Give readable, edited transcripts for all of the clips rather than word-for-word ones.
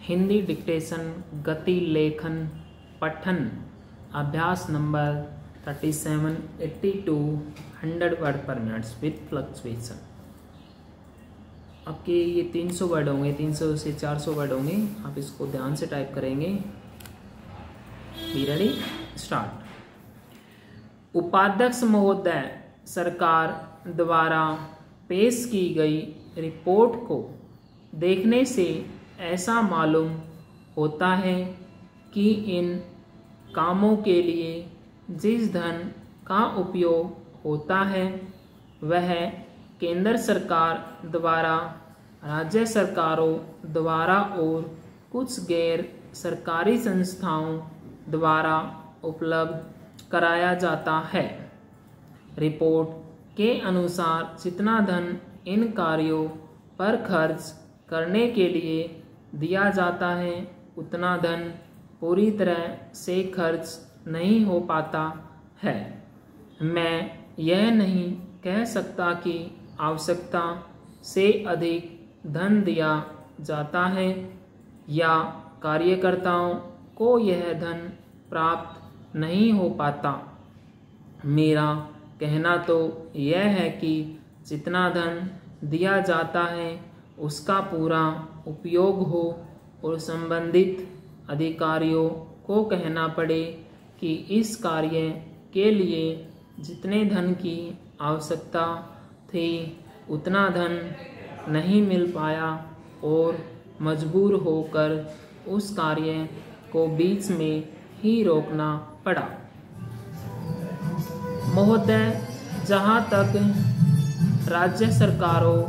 Hindi dictation गति लेखन पठन अभ्यास नंबर 37, 82, 100 वर्ड पर मिनट्स विथ फ्लक्चुएशन। आपके ये 300 वर्ड होंगे, 300 से 400 वर्ड होंगे। आप इसको ध्यान से टाइप करेंगे। Be ready, start. उपाध्यक्ष महोदय, सरकार द्वारा पेश की गई रिपोर्ट को देखने से ऐसा मालूम होता है कि इन कामों के लिए जिस धन का उपयोग होता है वह केंद्र सरकार द्वारा, राज्य सरकारों द्वारा और कुछ गैर सरकारी संस्थाओं द्वारा उपलब्ध कराया जाता है। रिपोर्ट के अनुसार जितना धन इन कार्यों पर खर्च करने के लिए दिया जाता है उतना धन पूरी तरह से खर्च नहीं हो पाता है। मैं यह नहीं कह सकता कि आवश्यकता से अधिक धन दिया जाता है या कार्यकर्ताओं को यह धन प्राप्त नहीं हो पाता। मेरा कहना तो यह है कि जितना धन दिया जाता है उसका पूरा उपयोग हो और संबंधित अधिकारियों को कहना पड़े कि इस कार्य के लिए जितने धन की आवश्यकता थी उतना धन नहीं मिल पाया और मजबूर होकर उस कार्य को बीच में ही रोकना पड़ा। महोदय, जहाँ तक राज्य सरकारों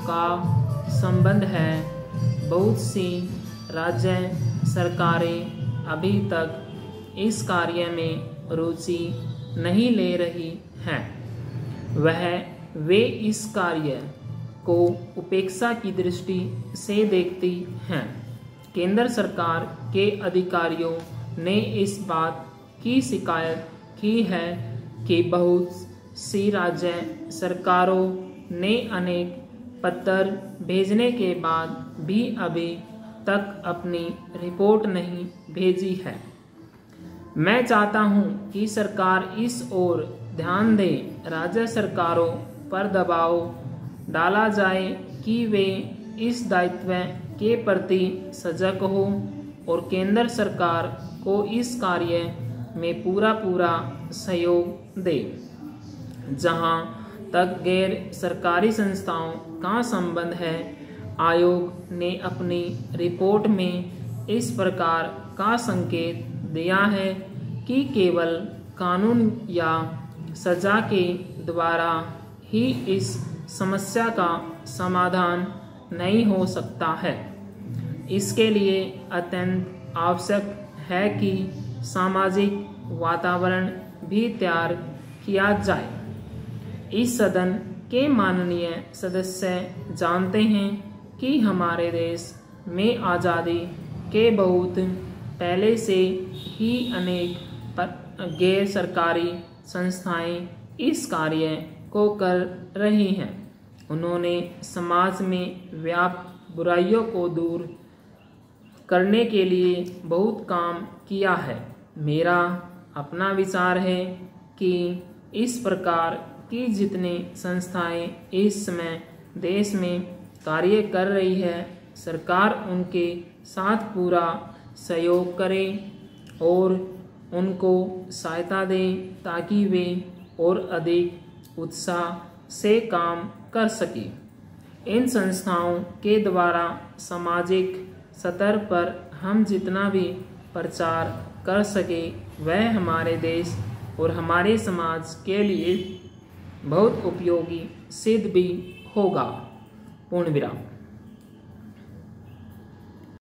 का संबंध है, बहुत सी राज्य सरकारें अभी तक इस कार्य में रुचि नहीं ले रही हैं। वे इस कार्य को उपेक्षा की दृष्टि से देखती हैं। केंद्र सरकार के अधिकारियों ने इस बात की शिकायत की है कि बहुत सी राज्य सरकारों ने अनेक पत्र भेजने के बाद भी अभी तक अपनी रिपोर्ट नहीं भेजी है। मैं चाहता हूं कि सरकार इस ओर ध्यान दे। राज्य सरकारों पर दबाव डाला जाए कि वे इस दायित्व के प्रति सजग हो और केंद्र सरकार को इस कार्य में पूरा सहयोग दे। जहां तक गैर सरकारी संस्थाओं का संबंध है, आयोग ने अपनी रिपोर्ट में इस प्रकार का संकेत दिया है कि केवल कानून या सजा के द्वारा ही इस समस्या का समाधान नहीं हो सकता है। इसके लिए अत्यंत आवश्यक है कि सामाजिक वातावरण भी तैयार किया जाए। इस सदन के माननीय सदस्य जानते हैं कि हमारे देश में आज़ादी के बहुत पहले से ही अनेक गैर सरकारी संस्थाएं इस कार्य को कर रही हैं। उन्होंने समाज में व्याप्त बुराइयों को दूर करने के लिए बहुत काम किया है। मेरा अपना विचार है कि इस प्रकार की जितनी संस्थाएं इस समय देश में कार्य कर रही है, सरकार उनके साथ पूरा सहयोग करे और उनको सहायता दे ताकि वे और अधिक उत्साह से काम कर सके। इन संस्थाओं के द्वारा सामाजिक स्तर पर हम जितना भी प्रचार कर सके वह हमारे देश और हमारे समाज के लिए बहुत उपयोगी सिद्ध भी होगा। पूर्ण विराम।